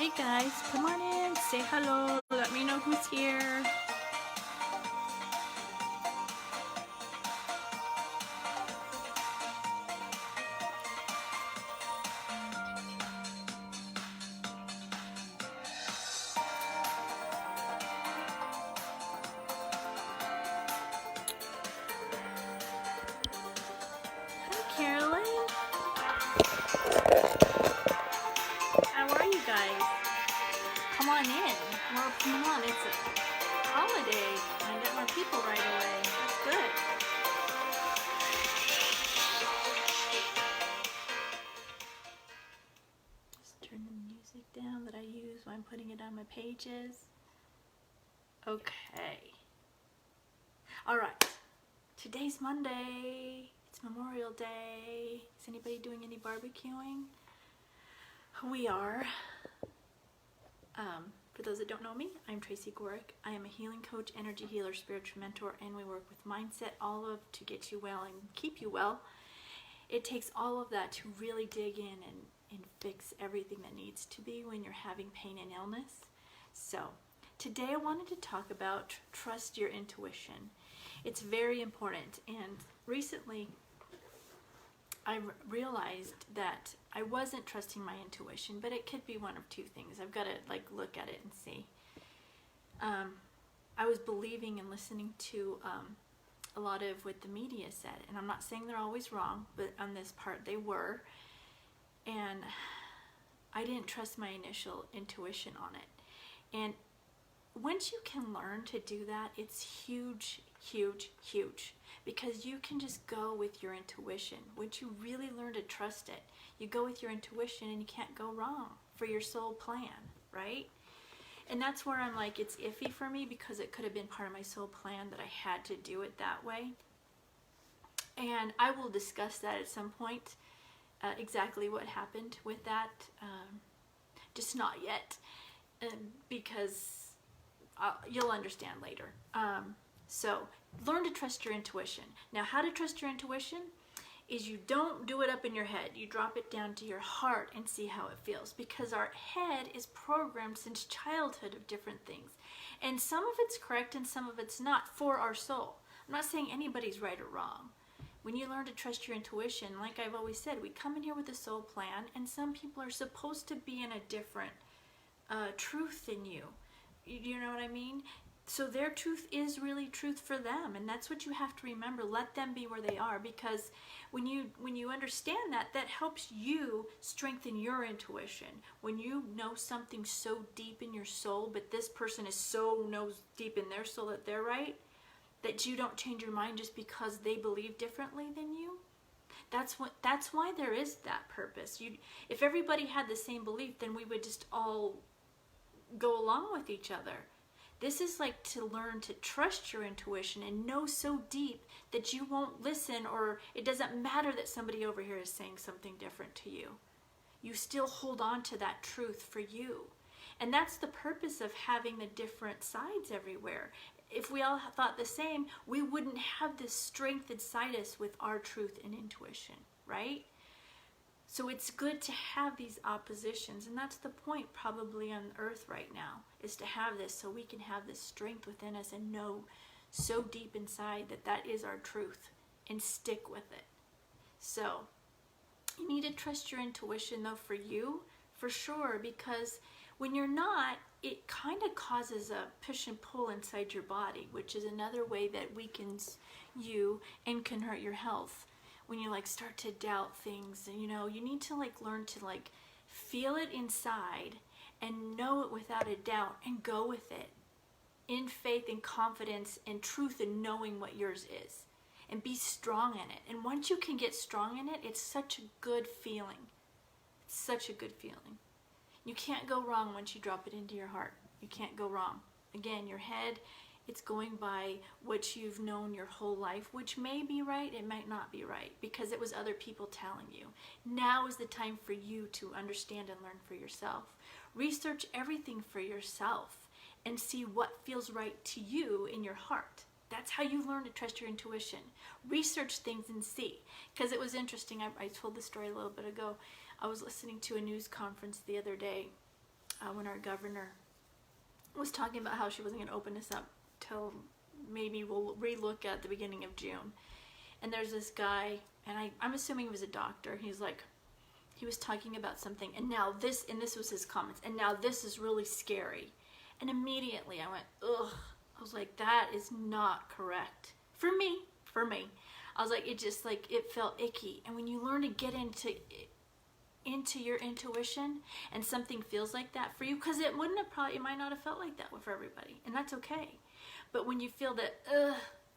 Hey guys, come on in, say hello, let me know who's here. Hi Carolyn, how are you guys? Come on in, come on, it's a holiday, and I got more people right away, that's good. Just turn the music down that I use when I'm putting it on my pages. Okay. Alright, today's Monday, it's Memorial Day. Is anybody doing any barbecuing? We are. For those that don't know me, I'm Tracy Gorick. I am a healing coach, energy healer, spiritual mentor, and we work with mindset, all of to get you well and keep you well. It takes all of that to really dig in and fix everything that needs to be when you're having pain and illness. So today I wanted to talk about trust your intuition. It's very important, and recently I realized that I wasn't trusting my intuition, but it could be one of two things. I've got to look at it and see. I was believing and listening to a lot of what the media said, and I'm not saying they're always wrong, but on this part they were, and I didn't trust my initial intuition on it. And once you can learn to do that, it's huge, huge, huge, because you can just go with your intuition. Once you really learn to trust it, you go with your intuition and you can't go wrong for your soul plan, right? And that's where I'm like, it's iffy for me, because it could have been part of my soul plan that I had to do it that way. And I will discuss that at some point, exactly what happened with that, just not yet, because you'll understand later. So learn to trust your intuition. Now, how to trust your intuition is you don't do it up in your head. You drop it down to your heart and see how it feels, because our head is programmed since childhood of different things, and some of it's correct and some of it's not for our soul. I'm not saying anybody's right or wrong. When you learn to trust your intuition, like I've always said, we come in here with a soul plan, and some people are supposed to be in a different truth than you. You know what I mean? So their truth is really truth for them, and that's what you have to remember. Let them be where they are, because when you understand that, that helps you strengthen your intuition. When you know something so deep in your soul, but this person is so knows deep in their soul that they're right, that you don't change your mind just because they believe differently than you. That's why there is that purpose. If everybody had the same belief, then we would just all go along with each other. This is like to learn to trust your intuition and know so deep that you won't listen, or it doesn't matter that somebody over here is saying something different to you. You still hold on to that truth for you. And that's the purpose of having the different sides everywhere. If we all thought the same, we wouldn't have this strength inside us with our truth and intuition, right? So it's good to have these oppositions, and that's the point probably on earth right now, is to have this so we can have this strength within us and know so deep inside that that is our truth and stick with it. So you need to trust your intuition though, for you, for sure, because when you're not, it kind of causes a push and pull inside your body, which is another way that weakens you and can hurt your health. When you start to doubt things, and you need to learn to feel it inside and know it without a doubt and go with it in faith and confidence and truth and knowing what yours is, and be strong in it. And once you can get strong in it, it's such a good feeling. It's such a good feeling. You can't go wrong once you drop it into your heart. You can't go wrong. Again, your head, it's going by what you've known your whole life, which may be right, it might not be right, because it was other people telling you. Now is the time for you to understand and learn for yourself. Research everything for yourself and see what feels right to you in your heart. That's how you learn to trust your intuition. Research things and see. Because it was interesting, I told the story a little bit ago. I was listening to a news conference the other day, when our governor was talking about how she wasn't going to open us up till maybe we'll relook at the beginning of June. And there's this guy, and I'm assuming he was a doctor. He's like, he was talking about something, and now this, and this was his comments, and now this is really scary. And immediately I went, ugh. I was like, that is not correct. For me. I was like, it just like, it felt icky. And when you learn to get into your intuition and something feels like that for you, because it might not have felt like that for everybody, and that's okay. But when you feel that,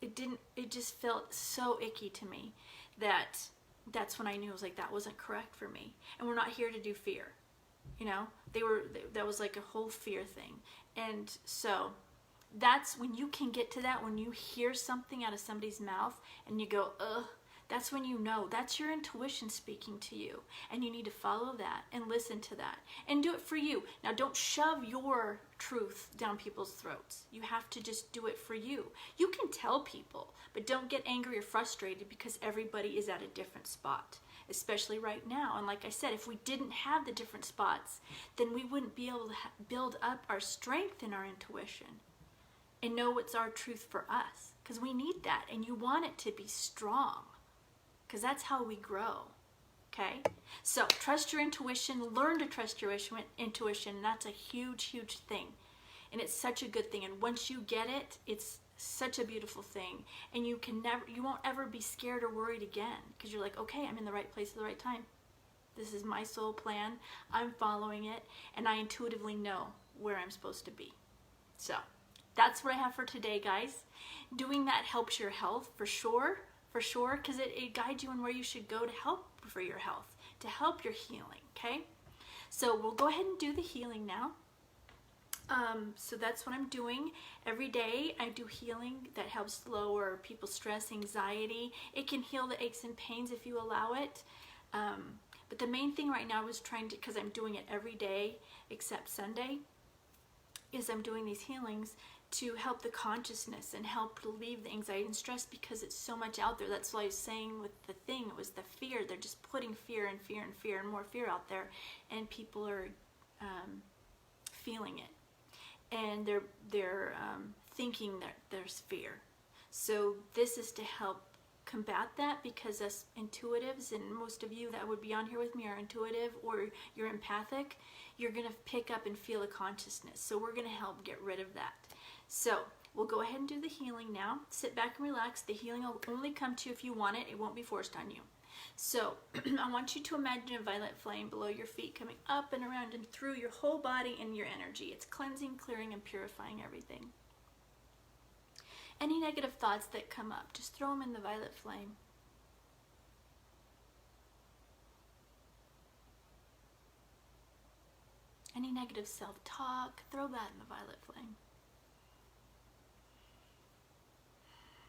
it just felt so icky to me that's when I knew, it was like, that wasn't correct for me. And we're not here to do fear. You know, that was like a whole fear thing. And so that's when you can get to that, when you hear something out of somebody's mouth and you go, ugh, that's when you know, that's your intuition speaking to you. And you need to follow that and listen to that and do it for you. Now, don't shove your truth down people's throats. You have to just do it for you. You can tell people, but don't get angry or frustrated because everybody is at a different spot, especially right now. And like I said, if we didn't have the different spots, then we wouldn't be able to build up our strength in our intuition and know what's our truth for us, because we need that, and you want it to be strong, because that's how we grow. Okay, so trust your intuition, learn to trust your intuition. That's a huge thing, and it's such a good thing. And once you get it, it's such a beautiful thing, and you won't ever be scared or worried again, because you're like, okay, I'm in the right place at the right time. This is my soul plan, I'm following it, and I intuitively know where I'm supposed to be. So that's what I have for today, guys. Doing that helps your health for sure, because it guides you on where you should go to help for your health, to help your healing. Okay, so we'll go ahead and do the healing now. So that's what I'm doing every day. I do healing that helps lower people's stress, anxiety. It can heal the aches and pains if you allow it. But the main thing right now is because I'm doing it every day except Sunday, is I'm doing these healings to help the consciousness and help relieve the anxiety and stress, because it's so much out there. That's why I was saying with the thing, it was the fear. They're just putting fear and fear and fear and more fear out there, and people are feeling it, and they're thinking that there's fear. So this is to help combat that, because us intuitives, and most of you that would be on here with me are intuitive or you're empathic, you're going to pick up and feel a consciousness. So we're going to help get rid of that. So we'll go ahead and do the healing now. Sit back and relax. The healing will only come to you if you want it. It won't be forced on you. So I want you to imagine a violet flame below your feet, coming up and around and through your whole body and your energy. It's cleansing, clearing, and purifying everything. Any negative thoughts that come up, just throw them in the violet flame. Any negative self-talk, throw that in the violet flame.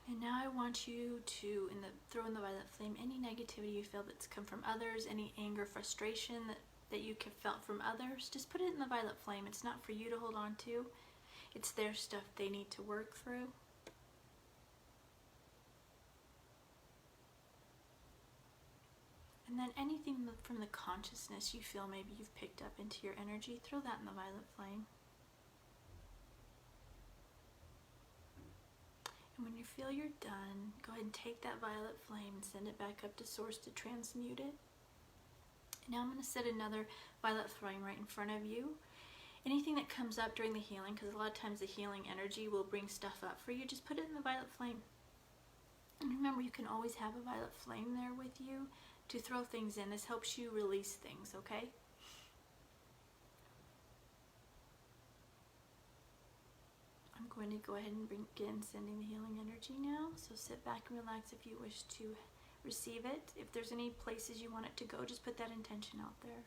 And now I want you to throw in the violet flame any negativity you feel that's come from others, any anger, frustration that you have felt from others. Just put it in the violet flame. It's not for you to hold on to. It's their stuff they need to work through. And then anything from the consciousness you feel maybe you've picked up into your energy, throw that in the violet flame. And when you feel you're done, go ahead and take that violet flame and send it back up to source to transmute it. And now I'm going to set another violet flame right in front of you. Anything that comes up during the healing, because a lot of times the healing energy will bring stuff up for you, just put it in the violet flame. And remember, you can always have a violet flame there with you to throw things in. This helps you release things, okay? I'm going to go ahead and begin sending the healing energy now. So sit back and relax if you wish to receive it. If there's any places you want it to go, just put that intention out there.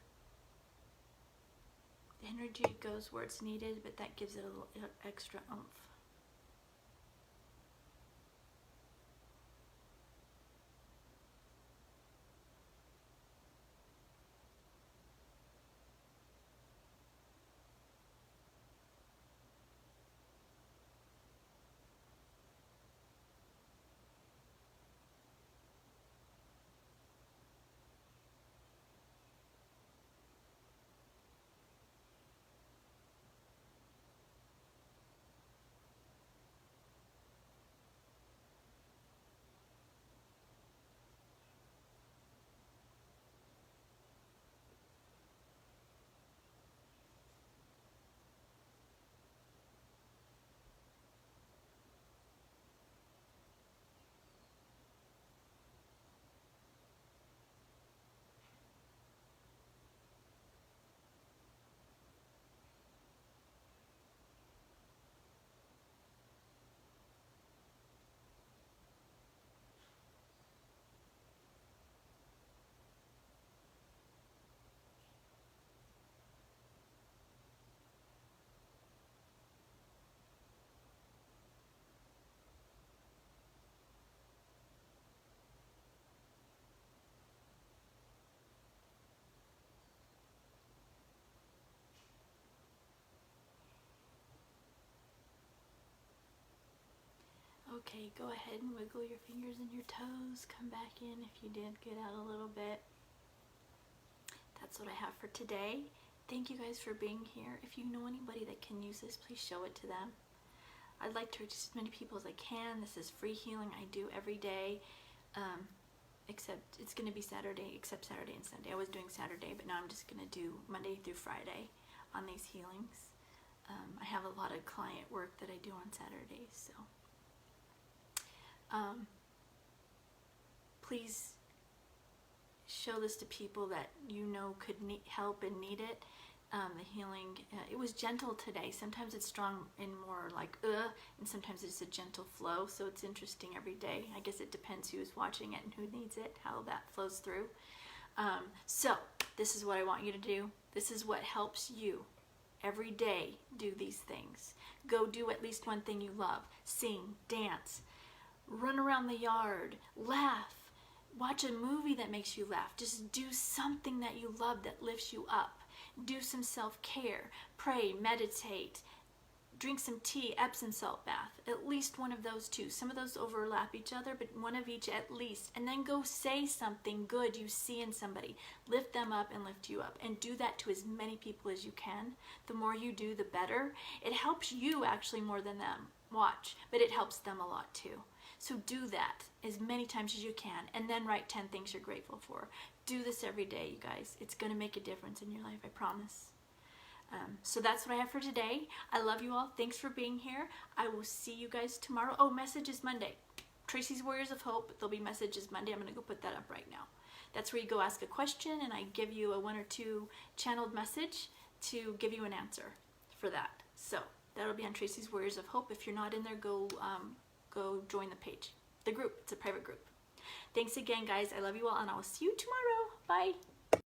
The energy goes where it's needed, but that gives it a little extra oomph. okay. Go ahead and wiggle your fingers and your toes. Come back in if you did get out a little bit. That's what I have for today. Thank you guys for being here. If you know anybody that can use this, please show it to them. I'd like to reach as many people as I can. This is free healing I do every day, except it's going to be Saturday, except Saturday and Sunday. I was doing Saturday, but now I'm just going to do Monday through Friday on these healings. I have a lot of client work that I do on Saturdays, so please show this to people that you know could need help and need it. The healing, it was gentle today. Sometimes it's strong and more like and sometimes it's a gentle flow, so it's interesting every day. I guess it depends who's watching it and who needs it, how that flows through. So this is what I want you to do. This is what helps you every day do these things. Go do at least one thing you love. Sing, dance, run around the yard, laugh, watch a movie that makes you laugh. Just do something that you love that lifts you up. Do some self-care, pray, meditate, drink some tea, Epsom salt bath, at least one of those two. Some of those overlap each other, but one of each at least. And then go say something good you see in somebody. Lift them up and lift you up. And do that to as many people as you can. The more you do, the better. It helps you actually more than them. Watch. But it helps them a lot too. So do that as many times as you can, and then write 10 things you're grateful for. Do this every day, you guys. It's going to make a difference in your life, I promise. So that's what I have for today. I love you all. Thanks for being here. I will see you guys tomorrow. Oh, Messages Monday. Tracy's Warriors of Hope. There'll be Messages Monday. I'm going to go put that up right now. That's where you go ask a question, and I give you a 1 or 2 channeled message to give you an answer for that. So that'll be on Tracy's Warriors of Hope. If you're not in there, go join the page, the group. It's a private group. Thanks again, guys. I love you all, and I will see you tomorrow. Bye.